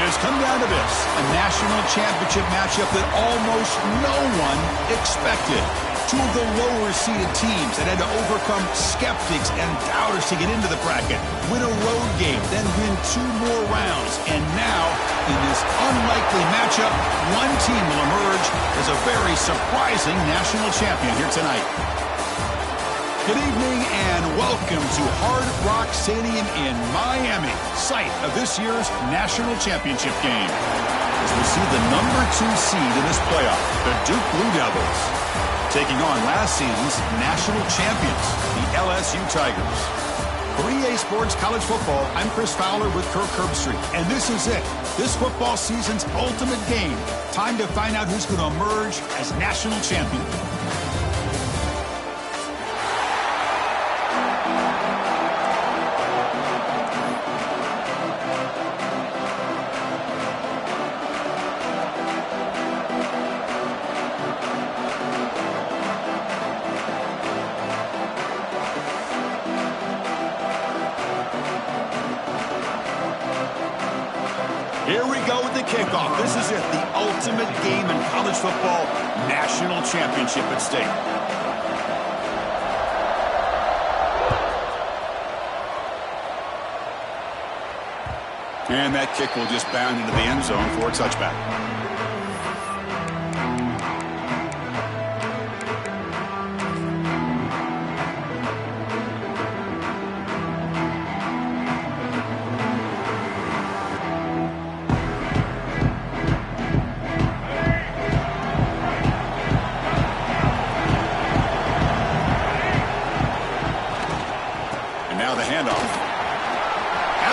has come down to this, a national championship matchup that almost no one expected. Two of the lower-seeded teams that had to overcome skeptics and doubters to get into the bracket, win a road game, then win 2 more rounds. And now, in this unlikely matchup, one team will emerge as a very surprising national champion here tonight. Good evening and welcome to Hard Rock Stadium in Miami, site of this year's national championship game. As we see the number 2 seed in this playoff, the Duke Blue Devils, taking on last season's national champions, the LSU Tigers. For EA Sports College Football, I'm Chris Fowler with Kirk Herbstreit, and this is it. This football season's ultimate game. Time to find out who's going to emerge as national champion. Here we go with the kickoff. This is it, the ultimate game in college football, national championship at stake. And that kick will just bound into the end zone for a touchback.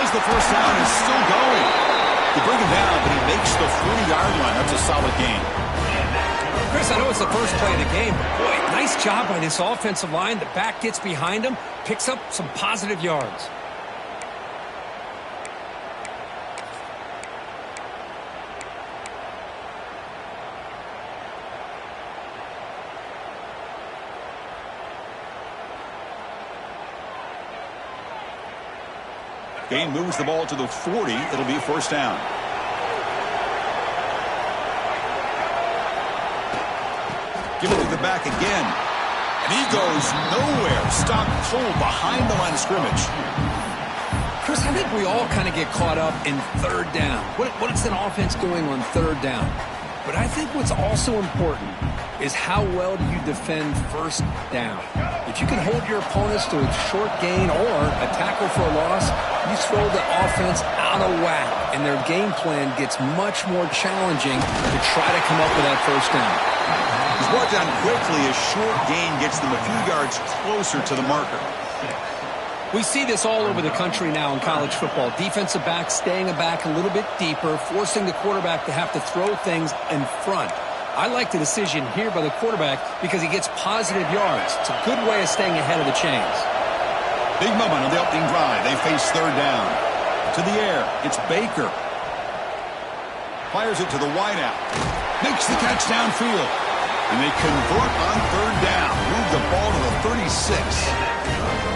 The first down is still going. They bring him down, but he makes the 40-yard line. That's a solid gain. Chris, I know it's the first play of the game, but boy, nice job by this offensive line. The back gets behind him, picks up some positive yards. Gain moves the ball to the 40. It'll be first down. Give it to the back again. And he goes nowhere. Stop pulled behind the line of scrimmage. Chris, I think we all kind of get caught up in third down. What's an offense going on third down? But I think what's also important is how well do you defend first down. If you can hold your opponents to a short gain or a tackle for a loss, you throw the offense out of whack, and their game plan gets much more challenging to try to come up with that first down. He's brought down quickly. A short gain gets them a few yards closer to the marker. We see this all over the country now in college football. Defensive backs staying back a little bit deeper, forcing the quarterback to have to throw things in front. I like the decision here by the quarterback because he gets positive yards. It's a good way of staying ahead of the chains. Big moment on the opening drive. They face third down. To the air. It's Baker. Fires it to the wideout. Makes the catch downfield. And they convert on third down. Move the ball to the 36.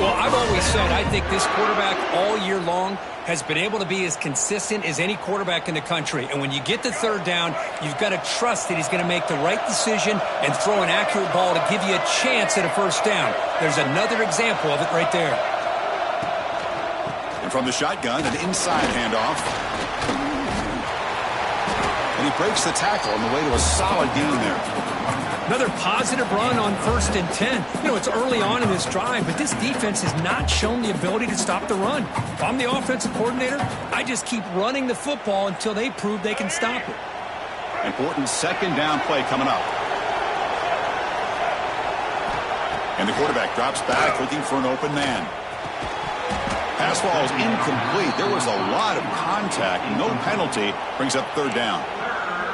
Well, I've always said I think this quarterback all year long has been able to be as consistent as any quarterback in the country. And when you get to third down, you've got to trust that he's going to make the right decision and throw an accurate ball to give you a chance at a first down. There's another example of it right there. And from the shotgun, an inside handoff. And he breaks the tackle on the way to a solid gain there. Another positive run on 1st and 10. You know, it's early on in this drive, but this defense has not shown the ability to stop the run. If I'm the offensive coordinator, I just keep running the football until they prove they can stop it. Important second down play coming up. And the quarterback drops back looking for an open man. Pass ball is incomplete. There was a lot of contact. No penalty. Brings up third down.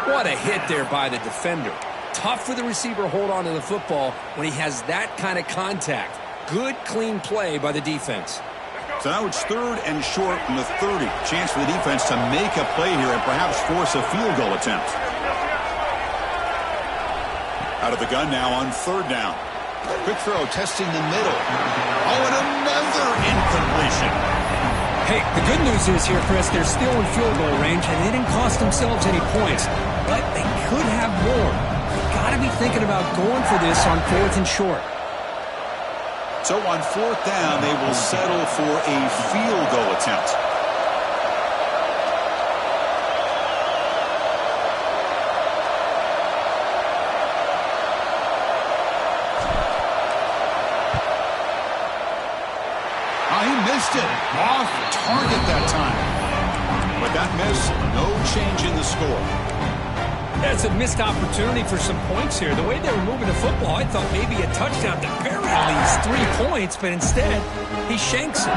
What a hit there by the defender. Tough for the receiver to hold on to the football when he has that kind of contact. Good, clean play by the defense. So now it's third and short from the 30. Chance for the defense to make a play here and perhaps force a field goal attempt. Out of the gun now on third down. Quick throw testing the middle. Oh, and another incompletion. Hey, the good news is here, Chris, they're still in field goal range, and they didn't cost themselves any points. But they could have more. Got to be thinking about going for this on 4th and short. So on 4th down, they will settle for a field goal attempt. He missed it. Off target that time. But that miss, no change in the score. That's a missed opportunity for some points here. The way they were moving the football, I thought maybe a touchdown, at the very least 3 points, but instead, he shanks it.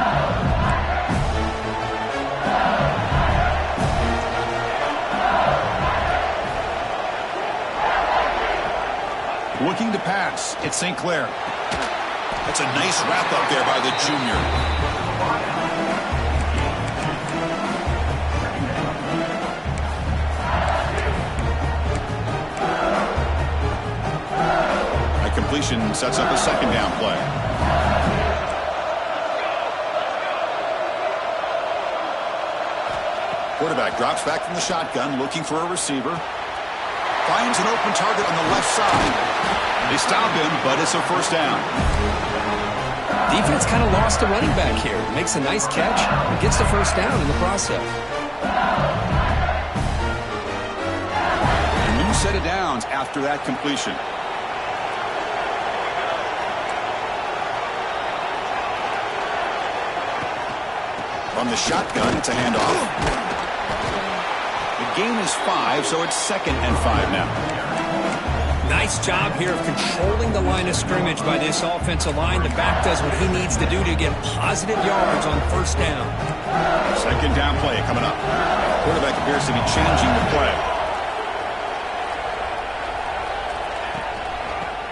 Looking to pass. It's St. Clair. That's a nice wrap up there by the junior. That completion sets up a 2nd down play. Quarterback drops back from the shotgun, looking for a receiver. Finds an open target on the left side. They stop him, but it's a 1st down. Defense kind of lost a running back here. Makes a nice catch and gets the 1st down in the process. A new set of downs after that completion. From the shotgun, it's a handoff. The gain is 5, so it's 2nd and 5 now. Nice job here of controlling the line of scrimmage by this offensive line. The back does what he needs to do to get positive yards on 1st down. 2nd down play coming up. Quarterback appears to be changing the play.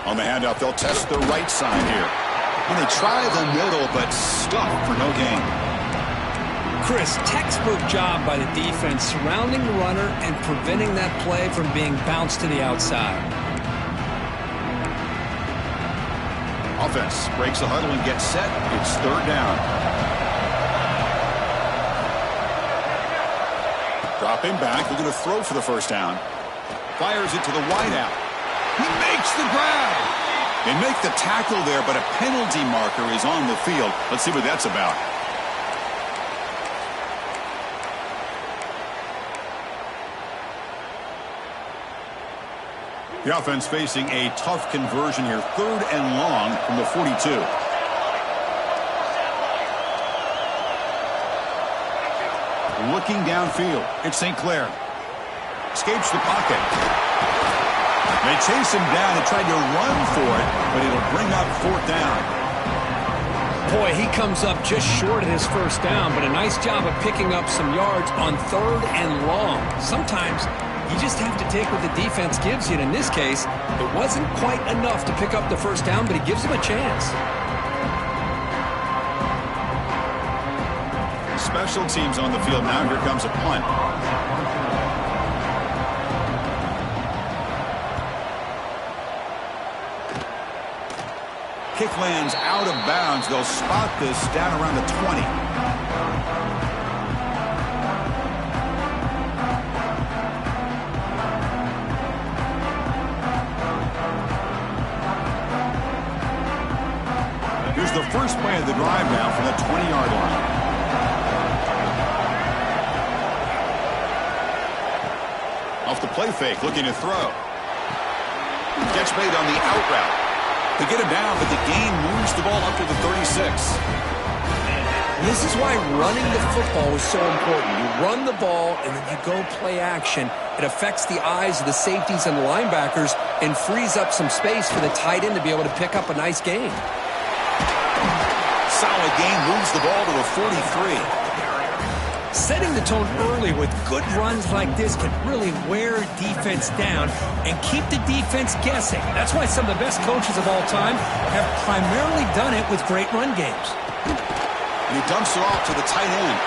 On the handoff, they'll test the right side here. And they try the middle, but stuck for no gain. Chris, textbook job by the defense surrounding the runner and preventing that play from being bounced to the outside. Offense breaks the huddle and gets set. It's 3rd down. Dropping back. They're going to throw for the 1st down. Fires it to the wideout. He makes the grab. They make the tackle there, but a penalty marker is on the field. Let's see what that's about. The offense facing a tough conversion here. 3rd and long from the 42. Looking downfield. It's St. Clair. Escapes the pocket. They chase him down and try to run for it, but it'll bring up 4th down. Boy, he comes up just short of his 1st down, but a nice job of picking up some yards on 3rd and long. Sometimes you just have to take what the defense gives you. And in this case, it wasn't quite enough to pick up the 1st down, but it gives them a chance. Special teams on the field now. Here comes a punt. Kick lands out of bounds. They'll spot this down around the 20. Here's the first play of the drive now from the 20-yard line. Off the play fake, looking to throw. Catch made on the out route. They get him down, but the gain moves the ball up to the 36. This is why running the football is so important. You run the ball, and then you go play action. It affects the eyes of the safeties and the linebackers and frees up some space for the tight end to be able to pick up a nice gain. Solid gain, moves the ball to the 43. Setting the tone early with good runs like this can really wear defense down and keep the defense guessing. That's why some of the best coaches of all time have primarily done it with great run games. And he dumps it off to the tight end.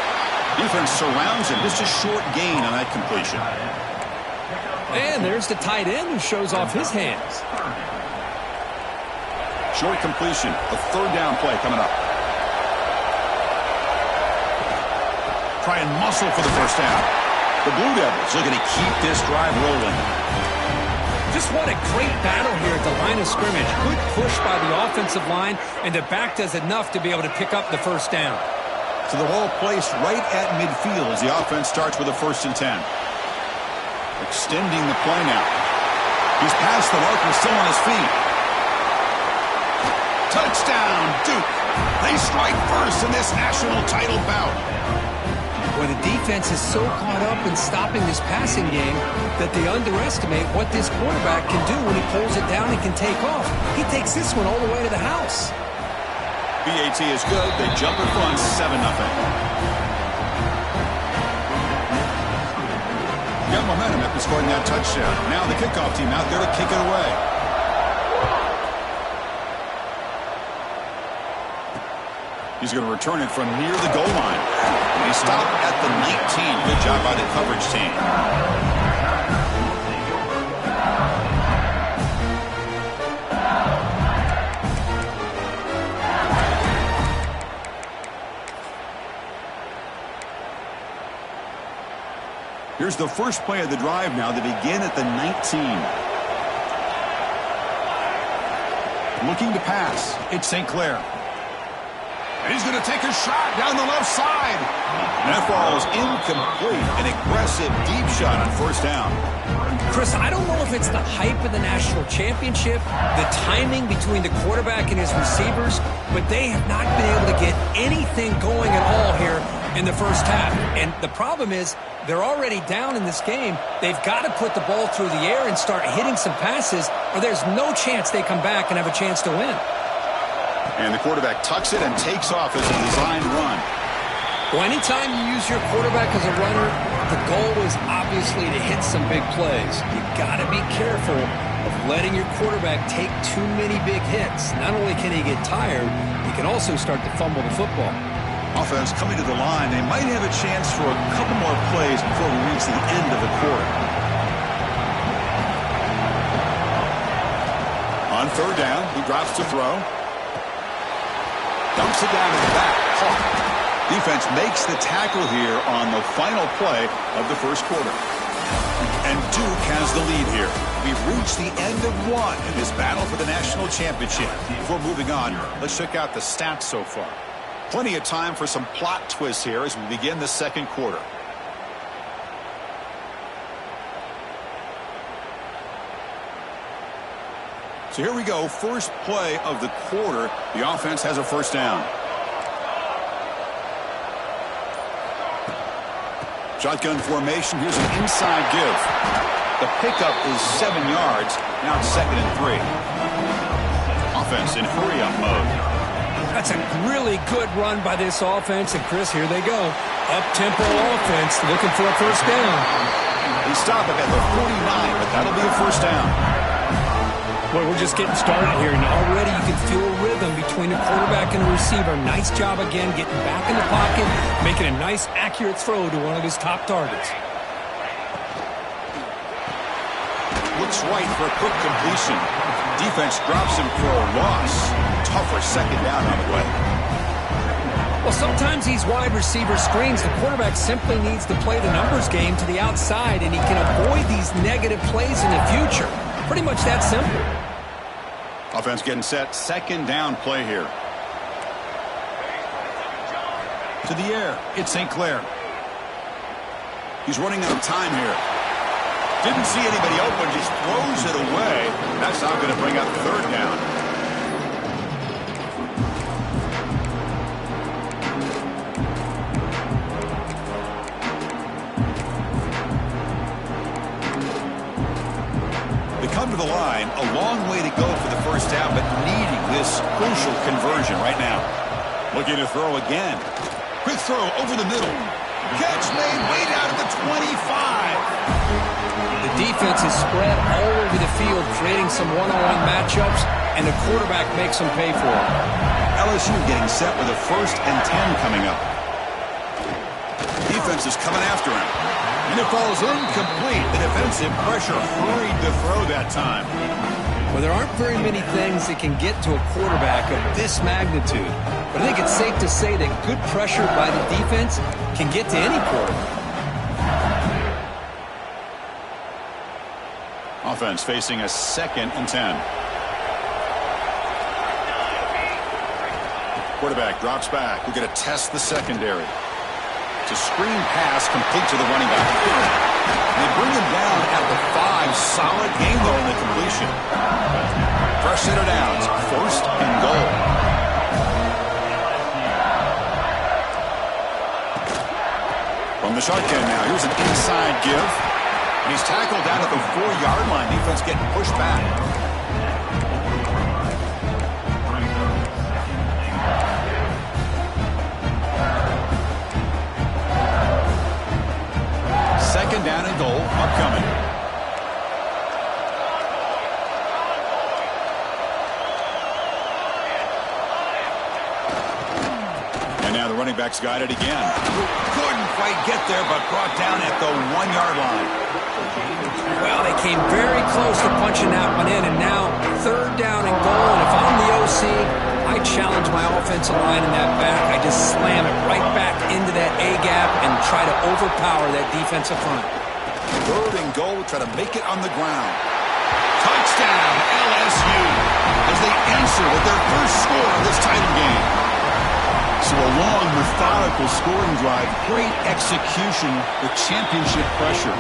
Defense surrounds him. Just a short gain on that completion. And there's the tight end who shows off his hands. Short completion. A 3rd down play coming up. try and muscle for the first down. The Blue Devils looking to keep this drive rolling. Just what a great battle here at the line of scrimmage. Good push by the offensive line, and the back does enough to be able to pick up the first down. So the ball placed right at midfield as the offense starts with a 1st and 10. Extending the play now. He's past the mark and still on his feet. Touchdown, Duke. They strike first in this national title bout. Well, the defense is so caught up in stopping this passing game that they underestimate what this quarterback can do when he pulls it down and can take off. He takes this one all the way to the house. BAT is good. They jump in front 7-0. Got momentum after scoring that touchdown. Now the kickoff team out there to kick it away. He's going to return it from near the goal line. And he stopped at the 19. Good job by the coverage team. Here's the first play of the drive now. They begin at the 19. Looking to pass. It's St. Clair. And he's going to take a shot down the left side. And that ball is incomplete. An aggressive deep shot on 1st down. Chris, I don't know if it's the hype of the national championship, the timing between the quarterback and his receivers, but they have not been able to get anything going at all here in the first half. And the problem is they're already down in this game. They've got to put the ball through the air and start hitting some passes, or there's no chance they come back and have a chance to win. And the quarterback tucks it and takes off as a designed run. Well, anytime you use your quarterback as a runner, the goal is obviously to hit some big plays. You got to be careful of letting your quarterback take too many big hits. Not only can he get tired, he can also start to fumble the football. Offense coming to the line. They might have a chance for a couple more plays before we reach the end of the quarter. On 3rd down, he drops to throw. Dumps it down to the back. Defense makes the tackle here on the final play of the first quarter. And Duke has the lead here. We've reached the end of one in this battle for the national championship. Before moving on, let's check out the stats so far. Plenty of time for some plot twists here as we begin the second quarter. So here we go. First play of the quarter. The offense has a 1st down. Shotgun formation. Here's an inside give. The pickup is 7 yards. Now it's 2nd and 3. Offense in hurry-up mode. That's a really good run by this offense. And, Chris, here they go. Up-tempo offense looking for a 1st down. They stop it at the 49, but that'll be a 1st down. Boy, we're just getting started here, and already you can feel a rhythm between the quarterback and the receiver. Nice job again getting back in the pocket, making a nice, accurate throw to one of his top targets. Looks right for a quick completion. Defense drops him for a loss. Tougher 2nd down on the way. Well, sometimes these wide receiver screens, the quarterback simply needs to play the numbers game to the outside, and he can avoid these negative plays in the future. Pretty much that simple. Offense getting set. 2nd down play here. To the air. It's St. Clair. He's running out of time here. Didn't see anybody open. Just throws it away. That's not going to bring up 3rd down. Come to the line, a long way to go for the 1st down, but needing this crucial conversion right now. Looking to throw again. Quick throw over the middle. Catch made way down at the 25. The defense is spread all over the field, creating some one-on-one matchups, and the quarterback makes them pay for it. LSU getting set with a 1st and 10 coming up. Defense is coming after him. And it falls incomplete. The defensive pressure hurried to throw that time. Well, there aren't very many things that can get to a quarterback of this magnitude. But I think it's safe to say that good pressure by the defense can get to any quarterback. Offense facing a 2nd and 10. Quarterback drops back. We're going to test the secondary. It's a screen pass complete to the running back. They bring him down at the 5. Solid game, though, in the completion. Fresh set of downs. 1st and goal. From the shotgun now. Here's an inside give. And he's tackled down at the 4-yard line. Defense getting pushed back. Second down and goal upcoming. And now the running back's got it again. Couldn't quite get there, but brought down at the 1-yard line. Well, they came very close to punching that one in, and now 3rd down and goal. And if I'm the OC, I challenge my offensive line in that back. I just slam it right back into that A-gap and try to overpower that defensive front. 3rd and goal, try to make it on the ground. Touchdown, LSU, as they answer with their first score of this title game. So a long, methodical scoring drive, great execution with championship pressure.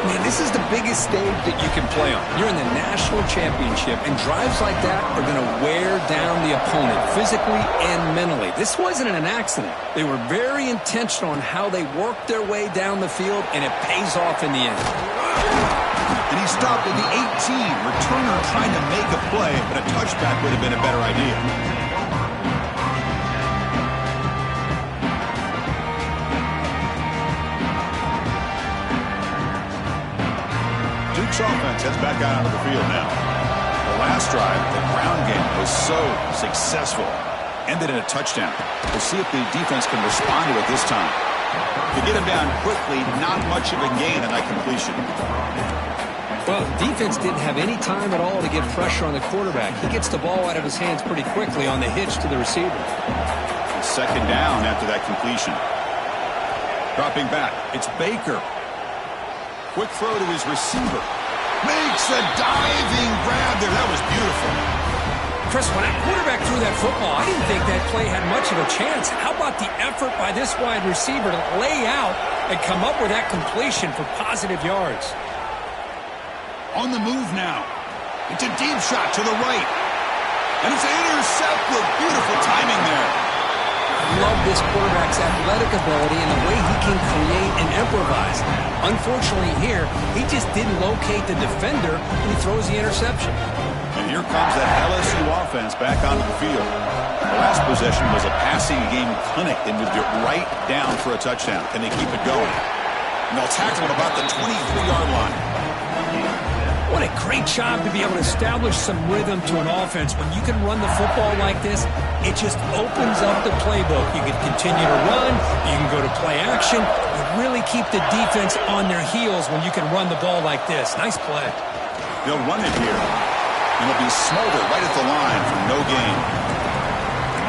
Man, this is the biggest stage that you can play on. You're in the national championship, and drives like that are going to wear down the opponent physically and mentally. This wasn't an accident. They were very intentional on how they worked their way down the field, and it pays off in the end. And he stopped at the 18. Returner trying to make a play, but a touchback would have been a better idea. Duke's offense heads back out onto the field now. The last drive, the ground game was so successful. Ended in a touchdown. We'll see if the defense can respond to it this time. To get him down quickly, not much of a gain on that completion. Well, the defense didn't have any time at all to get pressure on the quarterback. He gets the ball out of his hands pretty quickly on the hitch to the receiver. 2nd down after that completion. Dropping back, it's Baker. Quick throw to his receiver. Makes a diving grab there. That was beautiful. Chris, when that quarterback threw that football, I didn't think that play had much of a chance. How about the effort by this wide receiver to lay out and come up with that completion for positive yards? On the move now. It's a deep shot to the right. And it's intercepted. Beautiful timing there. I love this quarterback's athletic ability and the way he can create and improvise. Unfortunately here, he just didn't locate the defender when he throws the interception. And here comes that LSU offense back onto the field. The last possession was a passing game clinic. They moved it right down for a touchdown. Can they keep it going? And they'll tackle him about the 23-yard line. What a great job to be able to establish some rhythm to an offense. When you can run the football like this, it just opens up the playbook. You can continue to run. You can go to play action. You really keep the defense on their heels when you can run the ball like this. Nice play. They'll run it here. And it'll be Smolder right at the line for no gain.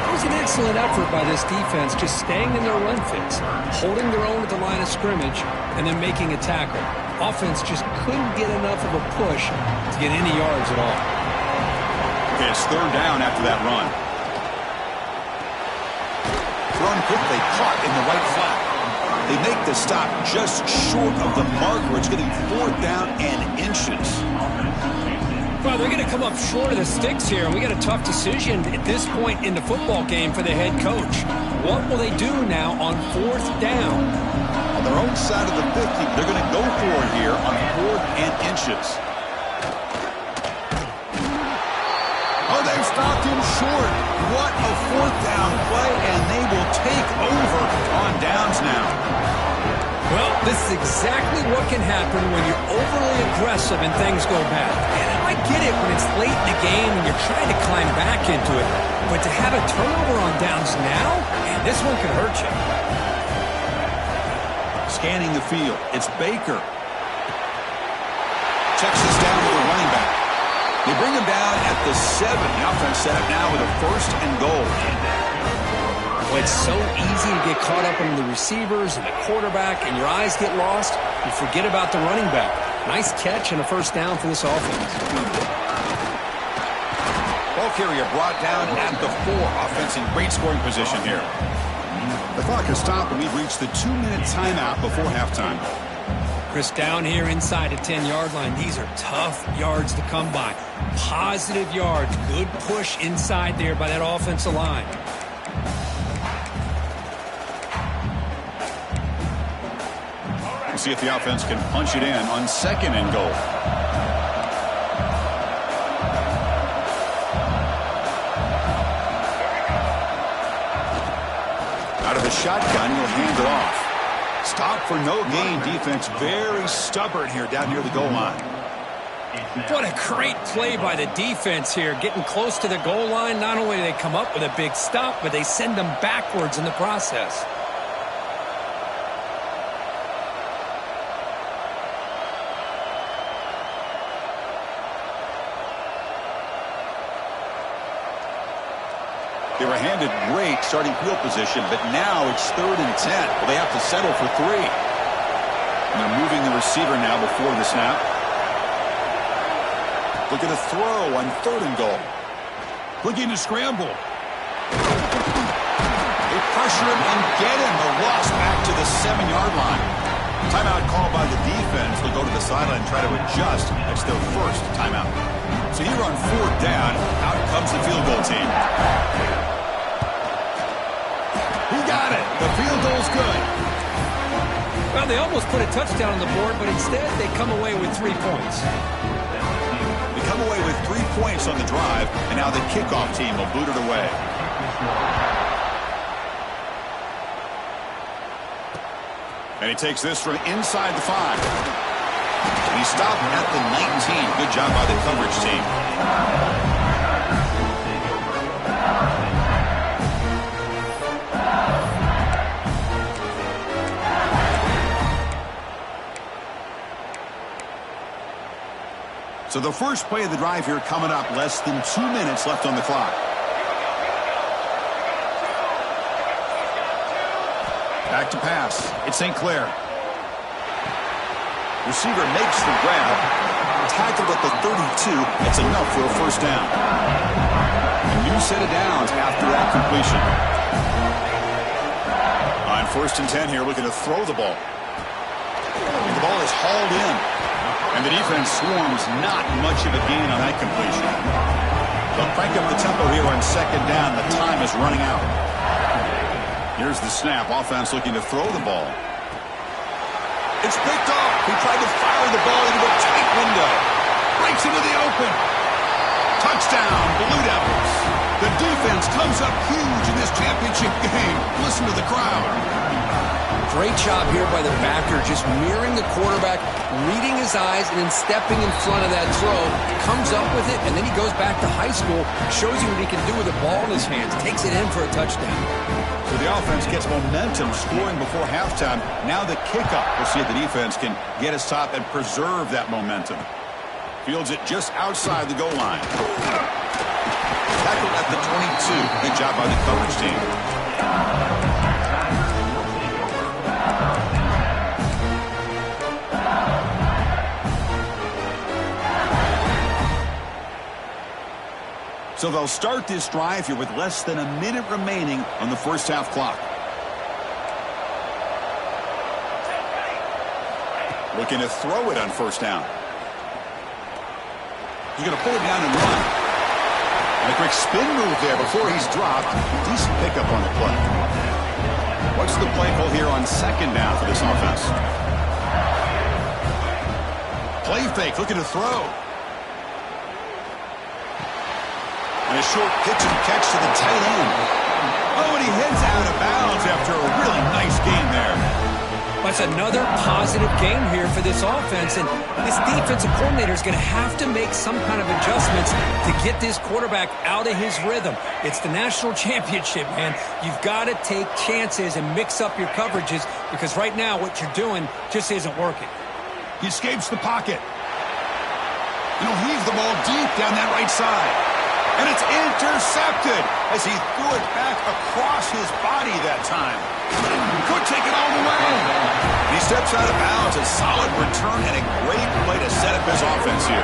It was an excellent effort by this defense, just staying in their run fits, holding their own at the line of scrimmage, and then making a tackle. Offense just couldn't get enough of a push to get any yards at all. Okay, it's 3rd down after that run. Thrown quickly, caught in the right flat. They make the stop just short of the marker. It's getting 4th down and inches. Well, they're going to come up short of the sticks here. We got a tough decision at this point in the football game for the head coach. What will they do now on 4th down? On their own side of the 50, they're going to go for it here on 4th and inches. Oh, they've stopped him short. What a 4th down play, and they will take over on downs now. Well, this is exactly what can happen when you're overly aggressive and things go bad. And I get it when it's late in the game and you're trying to climb back into it. But to have a turnover on downs now, man, this one could hurt you. Scanning the field, it's Baker. Checks this down to the running back. They bring him down at the 7. The offense set up now with a 1st and goal. Well, it's so easy to get caught up in the receivers and the quarterback, and your eyes get lost. You forget about the running back. Nice catch and a 1st down for this offense. Ball carrier brought down at the 4. Offense in great scoring position here. The clock has stopped, and we've reached the 2-minute timeout before halftime. Chris, down here inside the 10-yard line, these are tough yards to come by. Positive yards, good push inside there by that offensive line. We'll see if the offense can punch it in on 2nd and goal. Out of the shotgun, he'll hand it off. Stop for no gain defense. Very stubborn here down near the goal line. What a great play by the defense here. Getting close to the goal line, not only do they come up with a big stop, but they send them backwards in the process. They were handed great starting field position, but now it's 3rd and 10. Well, they have to settle for 3. And they're moving the receiver now before the snap. Look at a throw on 3rd and goal. Looking to scramble. They pressure him and get him. The loss back to the 7-yard line. Timeout called by the defense. They'll go to the sideline and try to adjust. That's their 1st timeout. So here on 4th down, out comes the field goal team. He got it. The field goal's good. Well, they almost put a touchdown on the board, but instead they come away with 3 points. They come away with 3 points on the drive, and now the kickoff team will boot it away. And he takes this from inside the 5. And he stopped at the 19. Good job by the coverage team. So the first play of the drive here coming up. Less than 2 minutes left on the clock. Back to pass. It's St. Clair. Receiver makes the grab. Tackled at the 32. That's enough for a 1st down. A new set of downs after that completion. On 1st and 10 here, looking to throw the ball. And the ball is hauled in. And the defense swarms. Not much of a gain on that completion. They'll crank up the tempo here on 2nd down. The time is running out. Here's the snap. Offense looking to throw the ball. It's picked off. He tried to fire the ball into a tight window. Breaks into the open. Touchdown, Blue Devils. The defense comes up huge in this championship game. Listen to the crowd. Great job here by the backer, just mirroring the quarterback, reading his eyes, and then stepping in front of that throw. Comes up with it, and then he goes back to high school, shows you what he can do with the ball in his hands, takes it in for a touchdown. So the offense gets momentum, scoring before halftime. Now the kickoff. We'll see if the defense can get his top and preserve that momentum. Fields it just outside the goal line. Tackled at the 22. Good job by the coverage team. So they'll start this drive here with less than a minute remaining on the 1st half clock. Looking to throw it on 1st down. He's going to pull it down and run. And a quick spin move there before he's dropped. Decent pickup on the play. What's the play call here on 2nd down for this offense? Play fake, looking to throw. And a short pitch and catch to the tight end. Oh, and he heads out of bounds after a really nice game there. That's another positive game here for this offense, and this defensive coordinator is going to have to make some kind of adjustments to get this quarterback out of his rhythm. It's the national championship, man. You've got to take chances and mix up your coverages because right now what you're doing just isn't working. He escapes the pocket. He's the ball deep down that right side. And it's intercepted as he threw it back across his body that time. Could take it all the way. He steps out of bounds. A solid return and a great play to set up his offense here.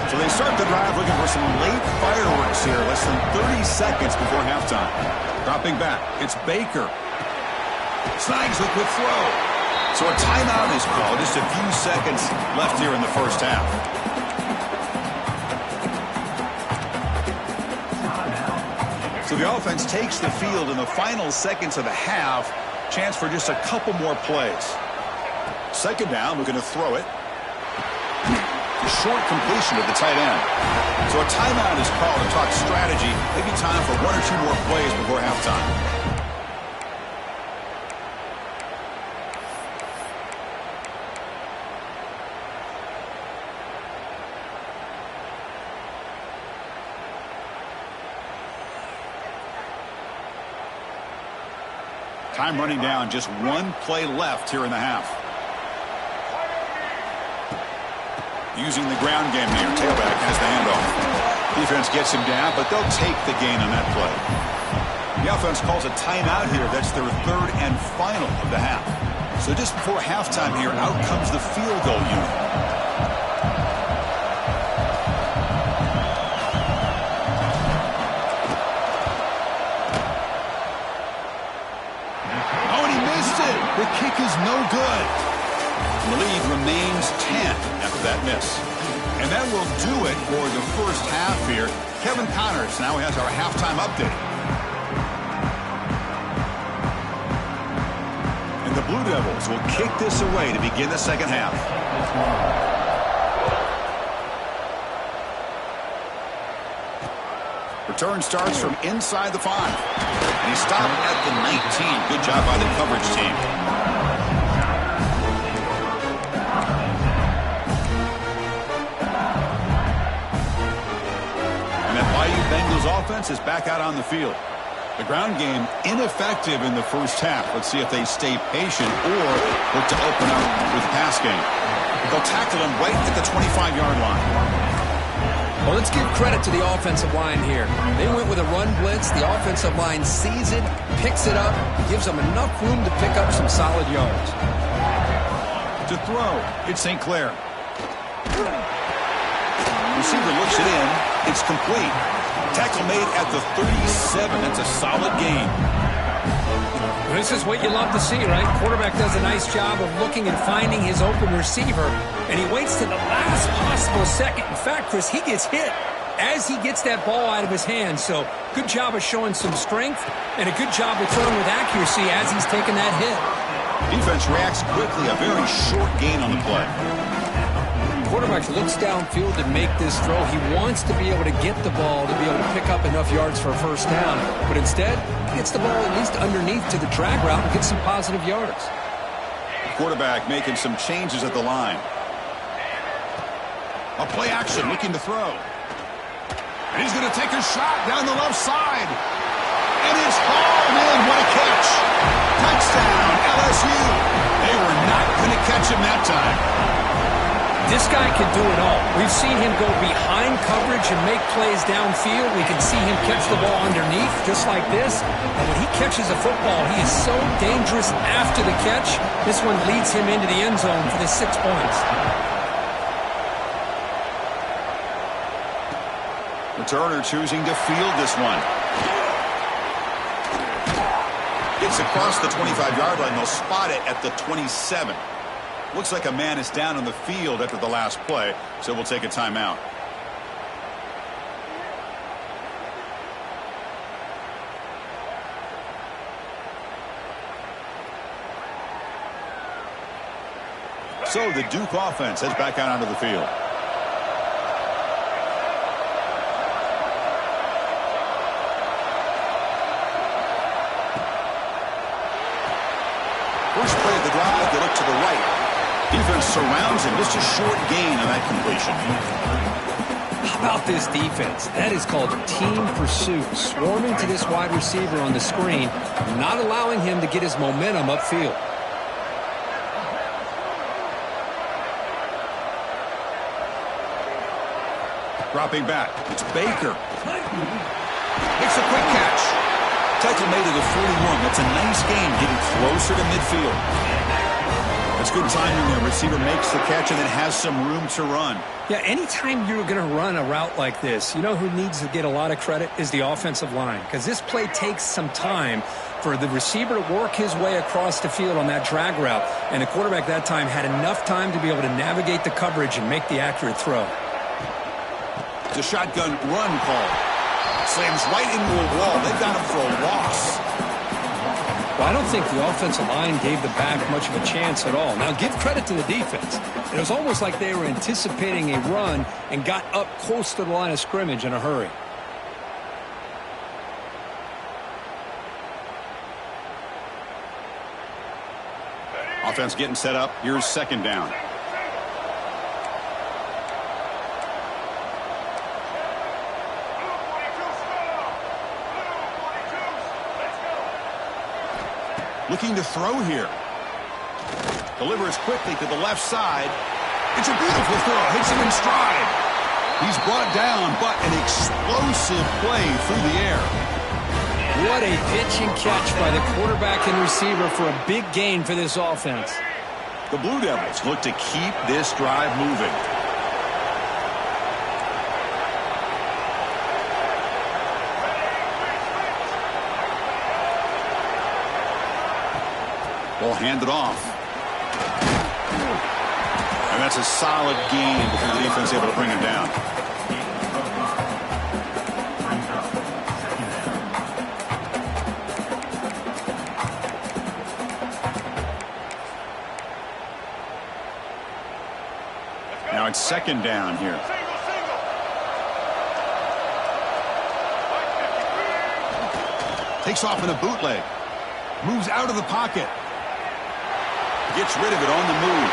So they start the drive looking for some late fireworks here, less than 30 seconds before halftime. Dropping back, it's Baker. Snags the quick throw. So a timeout is called. Just a few seconds left here in the first half. So the offense takes the field in the final seconds of the half. Chance for just a couple more plays. Second down, we're going to throw it. Short completion to the tight end. So a timeout is called to talk strategy. Maybe time for one or two more plays before halftime. Time running down, just one play left here in the half. Using the ground game here. Tailback has the handoff. Defense gets him down, but they'll take the gain on that play. The offense calls a timeout here. That's their third and final of the half. So just before halftime here, out comes the field goal unit. The kick is no good. The lead remains 10 after that miss. And that will do it for the first half here. Kevin Connors now has our halftime update. And the Blue Devils will kick this away to begin the second half. Return starts from inside the 5. And he stopped at the 19. Good job by the coverage team. And that Bayou Bengals offense is back out on the field. The ground game ineffective in the first half. Let's see if they stay patient or look to open up with the pass game. They'll tackle him right at the 25-yard line. Well, let's give credit to the offensive line here. They went with a run blitz. The offensive line sees it, picks it up, gives them enough room to pick up some solid yards. To throw, it's St. Clair. Receiver looks it in. It's complete. Tackle made at the 37. That's a solid gain. This is what you love to see, right? Quarterback does a nice job of looking and finding his open receiver, and he waits to the last possible second. In fact, Chris, he gets hit as he gets that ball out of his hands. So good job of showing some strength and a good job of throwing with accuracy as he's taking that hit. Defense reacts quickly. A very short gain on the play. Quarterback looks downfield to make this throw. He wants to be able to get the ball to be able to pick up enough yards for a first down. But instead, he gets the ball at least underneath to the drag route and gets some positive yards. Quarterback making some changes at the line. A play action looking to throw. And he's going to take a shot down the left side. And it's hauled in. What a catch. Touchdown, LSU. They were not going to catch him that time. This guy can do it all. We've seen him go behind coverage and make plays downfield. We can see him catch the ball underneath, just like this. And when he catches a football, he is so dangerous after the catch. This one leads him into the end zone for the 6 points. Returner choosing to field this one. Gets across the 25-yard line. They'll spot it at the 27. Looks like a man is down on the field after the last play, so we'll take a timeout. So the Duke offense heads back out onto the field. First play of the drive, they look to the right. Defense surrounds him. Just a short gain on that completion. How about this defense? That is called team pursuit. Swarming to this wide receiver on the screen, not allowing him to get his momentum upfield. Dropping back. It's Baker. Makes a quick catch. Tackle made it at 41. That's a nice gain, getting closer to midfield. That's good timing there. Receiver makes the catch and then has some room to run. Yeah, anytime you're going to run a route like this, you know who needs to get a lot of credit is the offensive line, because this play takes some time for the receiver to work his way across the field on that drag route, and the quarterback that time had enough time to be able to navigate the coverage and make the accurate throw. It's a shotgun run call. Slams right into a wall. They've got him for a loss. Well, I don't think the offensive line gave the back much of a chance at all. Now, give credit to the defense. It was almost like they were anticipating a run and got up close to the line of scrimmage in a hurry. Offense getting set up. Here's second down. Looking to throw here. Delivers quickly to the left side. It's a beautiful throw. Hits him in stride. He's brought down, but an explosive play through the air. What a pitch and catch by the quarterback and receiver for a big gain for this offense. The Blue Devils look to keep this drive moving. Ball handed off. And that's a solid gain before the defense able to bring him down. Now it's second down here. Takes off in a bootleg. Moves out of the pocket. Gets rid of it on the move.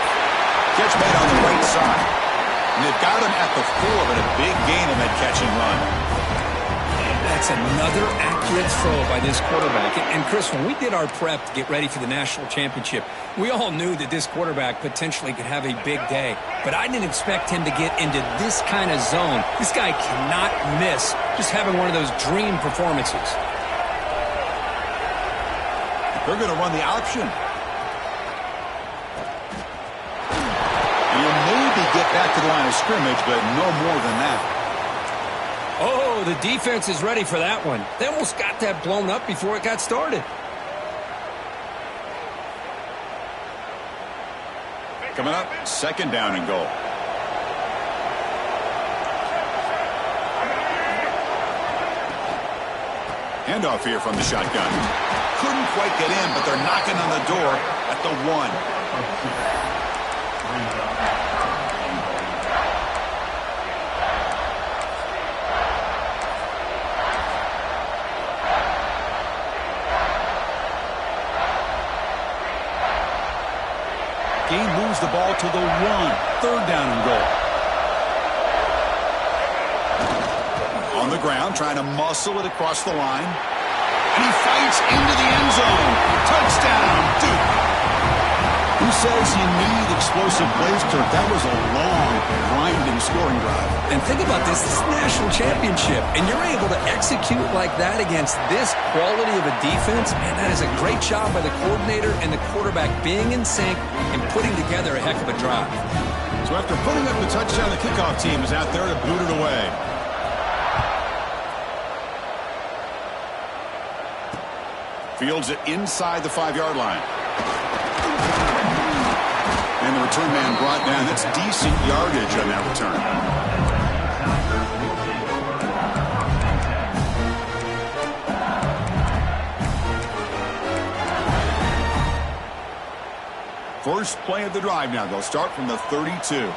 Catch made on the right side. And they've got him at the 4, but a big gain on that catch and run. That's another accurate throw by this quarterback. And Chris, when we did our prep to get ready for the national championship, we all knew that this quarterback potentially could have a big day. But I didn't expect him to get into this kind of zone. This guy cannot miss just having one of those dream performances. They're going to run the option. Get back to the line of scrimmage, but no more than that. Oh, the defense is ready for that one. They almost got that blown up before it got started. Coming up, second down and goal. Handoff here from the shotgun. Couldn't quite get in, but they're knocking on the door at the 1. Gain moves the ball to the 1. Third down and goal. On the ground, trying to muscle it across the line. And he fights into the end zone. Touchdown, Duke. Who says you need explosive plays, Kirk? That was a long, grinding scoring drive. And think about this. This is a national championship, and you're able to execute like that against this quality of a defense. Man, that is a great job by the coordinator and the quarterback being in sync and putting together a heck of a drive. So after putting up the touchdown, the kickoff team is out there to boot it away. Fields it inside the 5-yard line. And the return man brought down. That's decent yardage on that return. First play of the drive now. They'll start from the 32.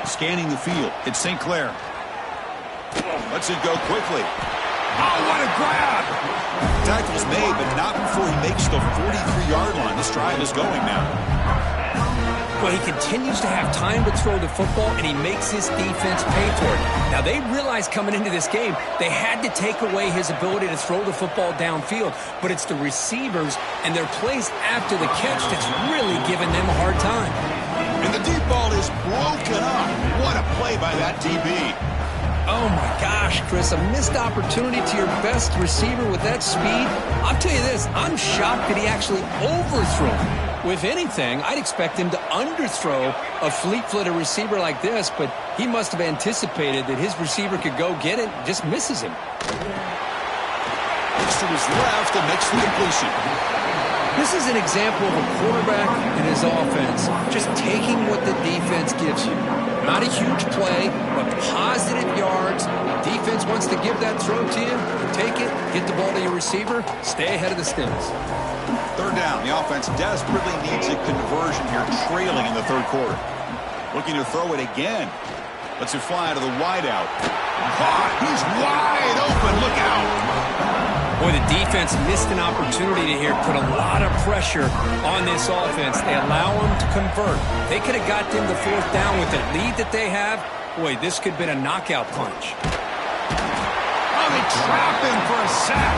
Scanning the field. It's St. Clair. Lets it go quickly. Oh, what a grab! Tackle's made, but not before he makes the 43-yard line. This drive is going now. Well, he continues to have time to throw the football, and he makes his defense pay for it. Now, they realized coming into this game they had to take away his ability to throw the football downfield, but it's the receivers and their plays after the catch that's really giving them a hard time. And the deep ball is broken up. What a play by that DB. Oh, my gosh, Chris, a missed opportunity to your best receiver with that speed. I'll tell you this, I'm shocked that he actually overthrew him. If anything, I'd expect him to underthrow a fleet-footed receiver like this, but he must have anticipated that his receiver could go get it and just misses him. Looks to his left and makes the completion. This is an example of a quarterback and his offense just taking what the defense gives you. Not a huge play, but positive yards. The defense wants to give that throw to you. Take it, get the ball to your receiver, stay ahead of the stills. Third down. The offense desperately needs a conversion here, trailing in the third quarter. Looking to throw it again. Lets it fly to the wideout. Caught. He's wide open. Look out. Boy, the defense missed an opportunity to here put a lot of pressure on this offense. They allow them to convert. They could have got them the fourth down with the lead that they have. Boy, this could have been a knockout punch. Oh, they trap him for a sack.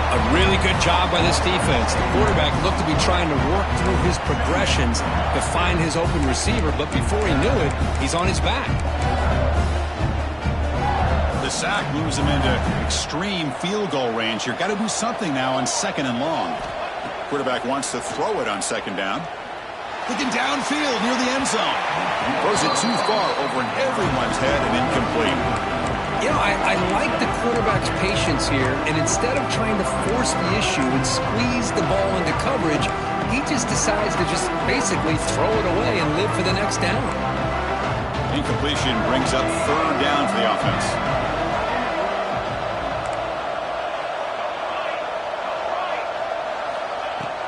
A really good job by this defense. The quarterback looked to be trying to work through his progressions to find his open receiver, but before he knew it, he's on his back. The sack moves him into extreme field goal range here. Got to do something now on 2nd and long. Quarterback wants to throw it on 2nd down. Looking downfield near the end zone. Throws it too far over everyone's head and incomplete. You know, I like the quarterback's patience here, and instead of trying to force the issue and squeeze the ball into coverage, he just decides to just basically throw it away and live for the next down. Incompletion brings up 3rd down for the offense.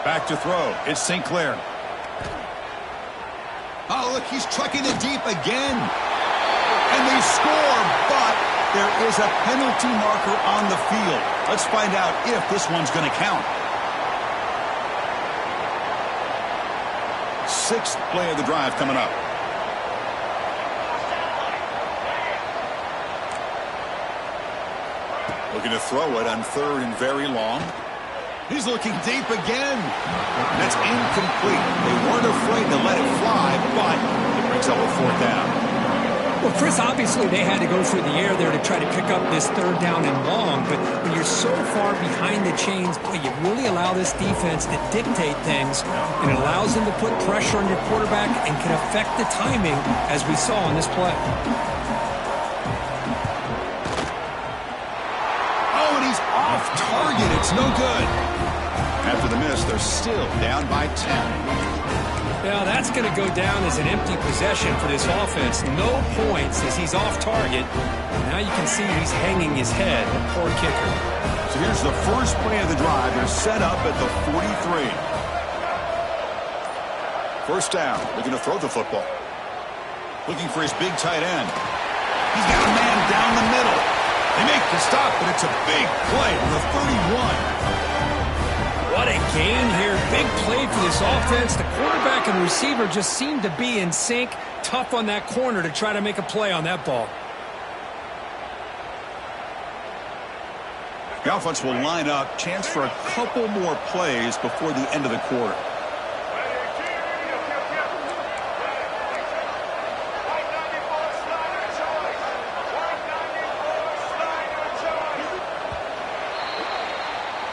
Back to throw. It's St. Clair. Oh, look, he's trucking it deep again. And they score, but there is a penalty marker on the field. Let's find out if this one's going to count. 6th play of the drive coming up. Looking to throw it on 3rd and very long. He's looking deep again. That's incomplete. They weren't afraid to let it fly, but it brings up a 4th down. Well, Chris, obviously they had to go through the air there to try to pick up this 3rd down and long, but when you're so far behind the chains, boy, you really allow this defense to dictate things, and it allows them to put pressure on your quarterback and can affect the timing, as we saw in this play. Oh, and he's off target. It's no good. After the miss, they're still down by 10. Now, that's going to go down as an empty possession for this offense. No points as he's off target. Now you can see he's hanging his head. A poor kicker. So here's the first play of the drive. They're set up at the 43. 1st down. Looking to throw the football. Looking for his big tight end. He's got a man down the middle. They make the stop, but it's a big play from the 31. What a gain here. Big play for this offense. The quarterback and receiver just seem to be in sync. Tough on that corner to try to make a play on that ball. The offense will line up. Chance for a couple more plays before the end of the quarter.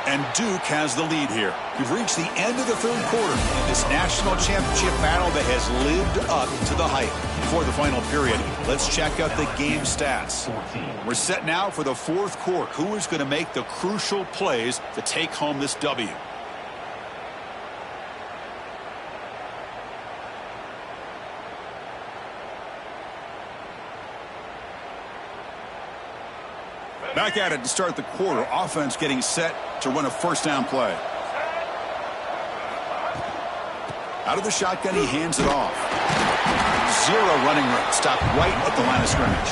And Duke has the lead here. We've reached the end of the 3rd quarter in this national championship battle that has lived up to the hype. Before the final period, let's check out the game stats. We're set now for the 4th quarter. Who is going to make the crucial plays to take home this W? Back at it to start the quarter. Offense getting set to run a 1st down play. Out of the shotgun, he hands it off. 0 running room. Stopped right at the line of scrimmage.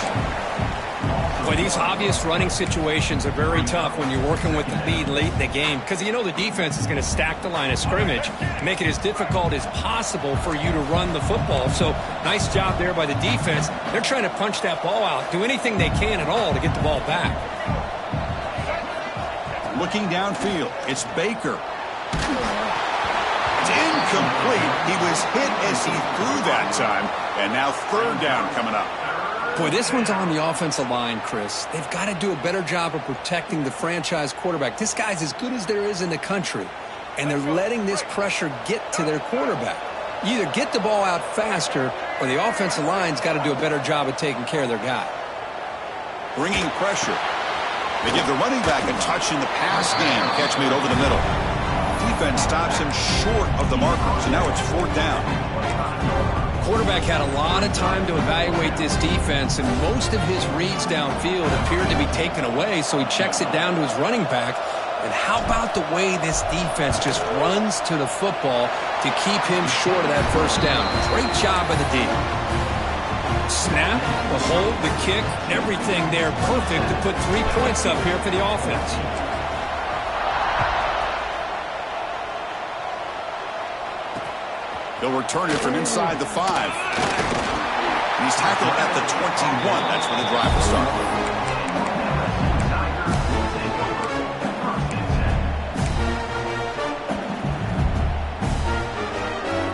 Boy, these obvious running situations are very tough when you're working with the lead late in the game because you know the defense is going to stack the line of scrimmage, make it as difficult as possible for you to run the football. So nice job there by the defense. They're trying to punch that ball out, do anything they can at all to get the ball back. Looking downfield, it's Baker. It's incomplete. He was hit as he threw that time, and now third down coming up. Boy, this one's on the offensive line, Chris. They've got to do a better job of protecting the franchise quarterback. This guy's as good as there is in the country, and they're letting this pressure get to their quarterback. You either get the ball out faster, or the offensive line's got to do a better job of taking care of their guy. Bringing pressure. They give the running back a touch in the pass game. Catch made over the middle. Defense stops him short of the marker, so now it's fourth down. Quarterback had a lot of time to evaluate this defense, and most of his reads downfield appeared to be taken away, so he checks it down to his running back. And how about the way this defense just runs to the football to keep him short of that first down? Great job by the D. Snap, the hold, the kick, everything there perfect to put 3 points up here for the offense. He'll return it from inside the 5. And he's tackled at the 21. That's where the drive will start.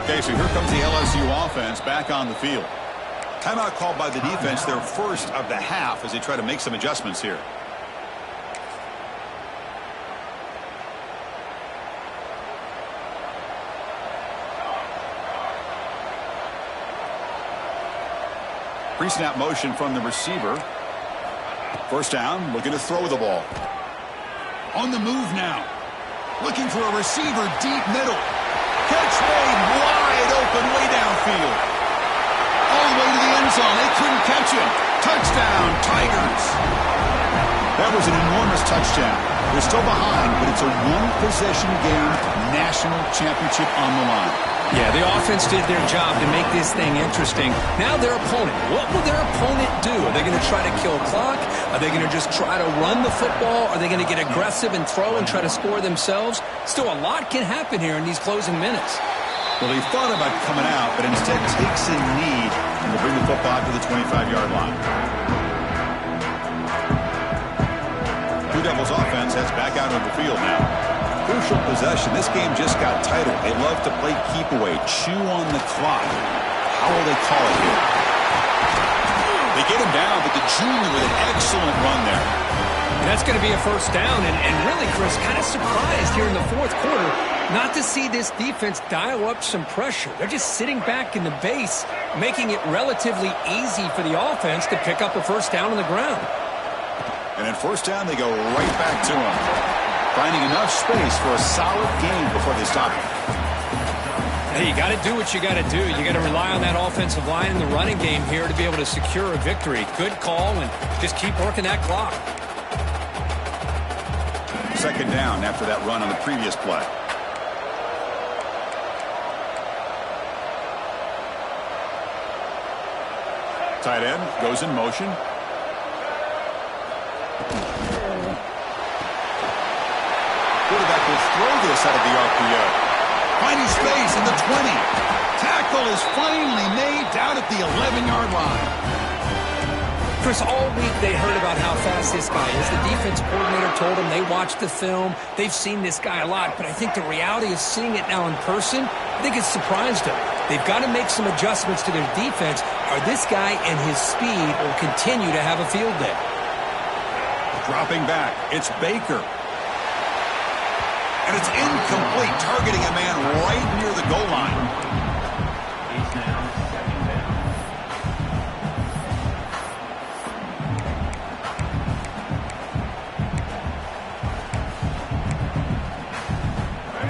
Okay, so here comes the LSU offense back on the field. Timeout called by the defense, their first of the half, as they try to make some adjustments here. Pre-snap motion from the receiver. First down, looking to throw the ball. On the move now. Looking for a receiver deep middle. Catch made wide open way downfield. All the way to the end zone. They couldn't catch him. Touchdown, Tigers. That was an enormous touchdown. They're still behind, but it's a one-possession game, national championship on the line. Yeah, the offense did their job to make this thing interesting. Now their opponent. What will their opponent do? Are they going to try to kill clock? Are they going to just try to run the football? Are they going to get aggressive and throw and try to score themselves? Still, a lot can happen here in these closing minutes. Well, he thought about coming out, but instead takes a knee and will bring the football to the 25-yard line. Blue Devils offense heads back out on the field now. Crucial possession. This game just got tighter. They love to play keep away, chew on the clock. How will they call it here? They get him down, but the junior with an excellent run there. And that's going to be a first down. And really, Chris, kind of surprised here in the fourth quarter not to see this defense dial up some pressure. They're just sitting back in the base, making it relatively easy for the offense to pick up a first down on the ground. And at first down, they go right back to him. Finding enough space for a solid game before they stop him. Hey, you got to do what you got to do. You got to rely on that offensive line in the running game here to be able to secure a victory. Good call, and just keep working that clock. Second down after that run on the previous play. Tight end goes in motion. Quarterback will throw this out of the RPO. Finding space in the 20. Tackle is finally made down at the 11-yard line. Chris, all week they heard about how fast this guy is. The defense coordinator told them they watched the film. They've seen this guy a lot, but I think the reality of seeing it now in person, I think it's surprised them. They've got to make some adjustments to their defense, or this guy and his speed will continue to have a field day. Dropping back, it's Baker. And it's incomplete, targeting a man right near the goal line.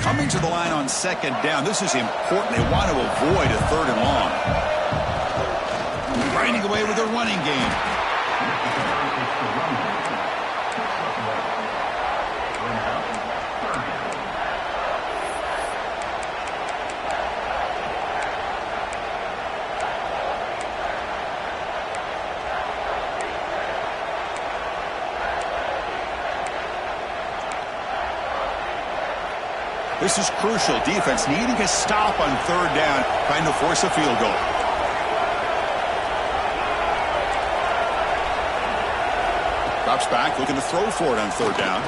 Coming to the line on second down. This is important. They want to avoid a third and long. Grinding away with a running game. This is crucial. Defense needing a stop on third down, trying to force a field goal. Drops back, looking to throw for it on third down.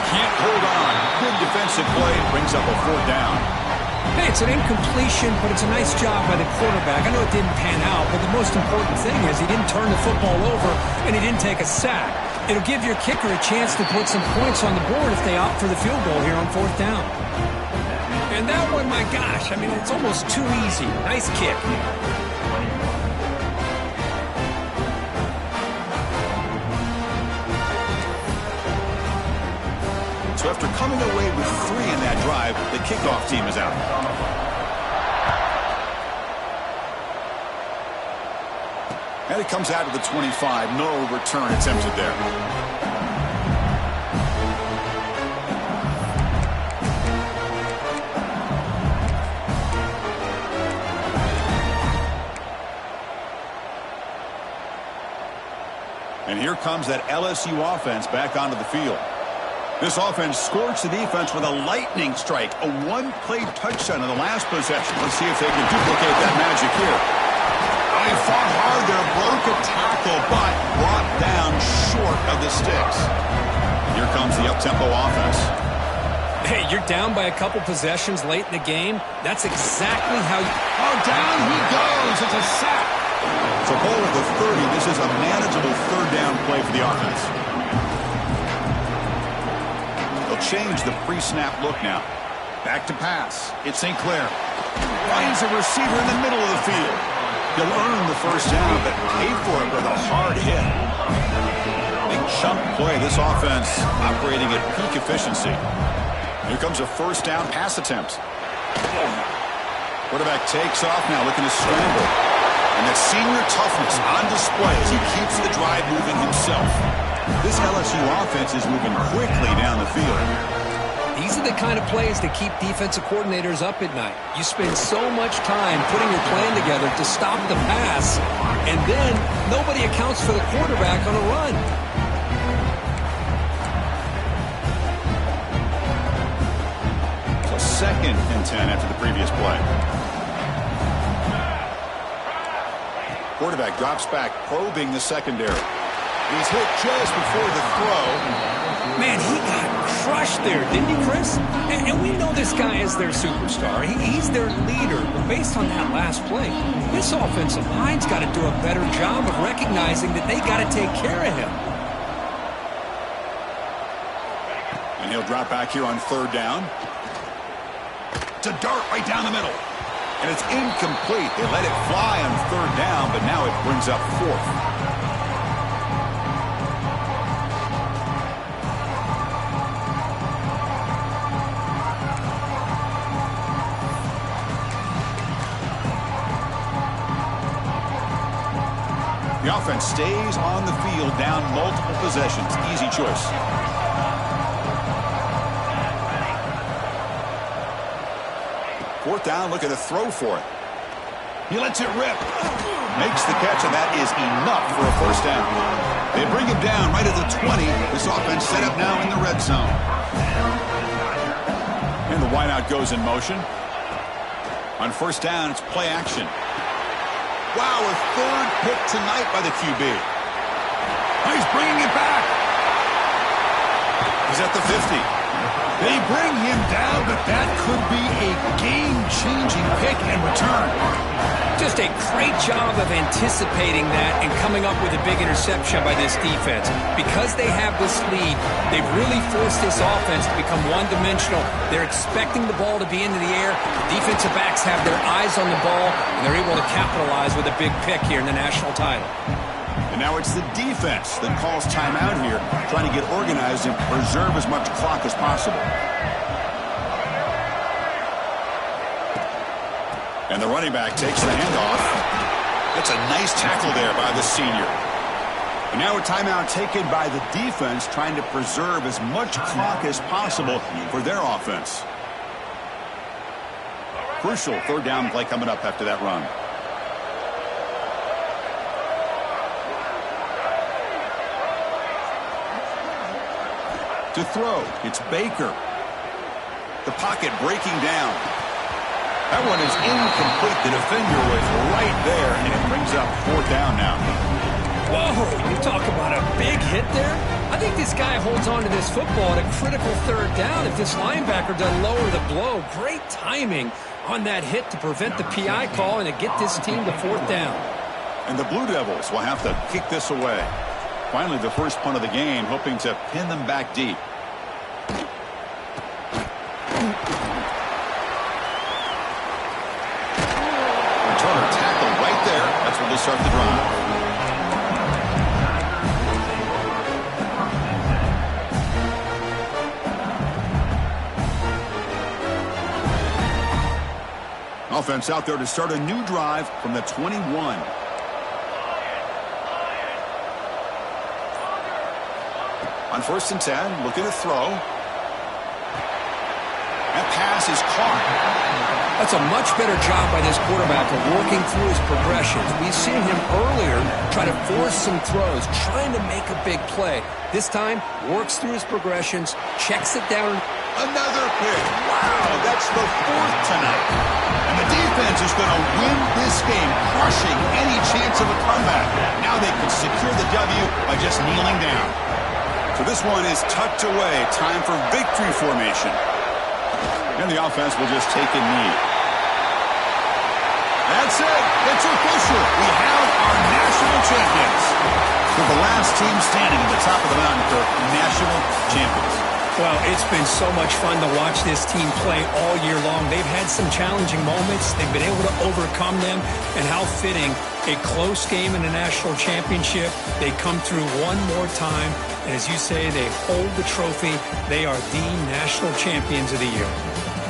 Can't hold on. Good defensive play. Brings up a fourth down. Hey, it's an incompletion, but it's a nice job by the quarterback. I know it didn't pan out, but the most important thing is he didn't turn the football over and he didn't take a sack. It'll give your kicker a chance to put some points on the board if they opt for the field goal here on fourth down. And that one, my gosh, I mean, it's almost too easy. Nice kick. So after coming away with 3 in that drive, the kickoff team is out. And it comes out to the 25. No return attempted there. And here comes that LSU offense back onto the field. This offense scorched the defense with a lightning strike, a one-play touchdown in the last possession. Let's see if they can duplicate that magic here. They fought hard there, broke a tackle, but brought down short of the sticks. Here comes the up-tempo offense. Hey, you're down by a couple possessions late in the game. That's exactly how you... Oh, down he goes. It's a sack. So ball at the 30. This is a manageable third down play for the offense. Change the pre-snap look now. Back to pass. It's St. Clair. Finds a receiver in the middle of the field. He'll earn the first down, but pay for it with a hard hit. Big chunk play. This offense operating at peak efficiency. Here comes a first down pass attempt. Quarterback takes off now, looking to scramble. And that senior toughness on display as he keeps the drive moving himself. This LSU offense is moving quickly down the field. These are the kind of plays that keep defensive coordinators up at night. You spend so much time putting your plan together to stop the pass, and then nobody accounts for the quarterback on a run. So 2nd and 10 after the previous play. Quarterback drops back, probing the secondary. He's hit just before the throw. Man, he got crushed there, didn't he, Chris? And we know this guy is their superstar. He's their leader. But based on that last play, this offensive line's got to do a better job of recognizing that they got to take care of him. And he'll drop back here on third down. To dart right down the middle. And it's incomplete. They let it fly on third down, but now it brings up 4th. The offense stays on the field, down multiple possessions. Easy choice. Fourth down, looking to throw for it. He lets it rip. Makes the catch, and that is enough for a first down. They bring him down right at the 20. This offense set up now in the red zone. And the wideout goes in motion. On first down, it's play action. Wow, a third pick tonight by the QB. Oh, he's bringing it back. He's at the 50. They bring him down, but that could be a game-changing pick and return. Just a great job of anticipating that and coming up with a big interception by this defense. Because they have this lead, they've really forced this offense to become one-dimensional. They're expecting the ball to be into the air. The defensive backs have their eyes on the ball, and they're able to capitalize with a big pick here in the national title. And now it's the defense that calls timeout here, trying to get organized and preserve as much clock as possible. And the running back takes the handoff. That's a nice tackle there by the senior. And now a timeout taken by the defense, trying to preserve as much clock as possible for their offense. Crucial third down play coming up after that run. To throw, it's Baker. The pocket breaking down. That one is incomplete. The defender was right there, and it brings up 4th down now. Whoa, you talk about a big hit there. I think this guy holds on to this football at a critical 3rd down if this linebacker doesn't lower the blow. Great timing on that hit to prevent the PI call and to get this team to 4th down. And the Blue Devils will have to kick this away. Finally, the first punt of the game, hoping to pin them back deep. Returner tackle right there. That's where they start the drive. Offense out there to start a new drive from the 21. On 1st and 10, looking to throw. That pass is caught. That's a much better job by this quarterback of working through his progressions. We've seen him earlier try to force some throws, trying to make a big play. This time, works through his progressions, checks it down. Another pick. Wow, that's the 4th tonight. And the defense is going to win this game, crushing any chance of a comeback. Now they can secure the W by just kneeling down. So this one is tucked away. Time for victory formation. And the offense will just take a knee. That's it. It's official. We have our national champions. We're the last team standing at the top of the mountain for national champions. Well, it's been so much fun to watch this team play all year long. They've had some challenging moments. They've been able to overcome them. And how fitting, a close game in the national championship. They come through one more time. And as you say, they hold the trophy. They are the national champions of the year.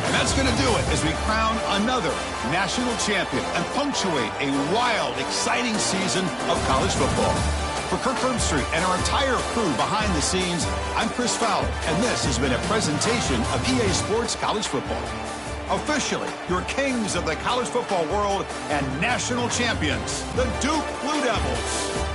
And that's going to do it as we crown another national champion and punctuate a wild, exciting season of college football. For Kirk Herbstreit and our entire crew behind the scenes, I'm Chris Fowler, and this has been a presentation of EA Sports College Football. Officially, your kings of the college football world and national champions, the Duke Blue Devils.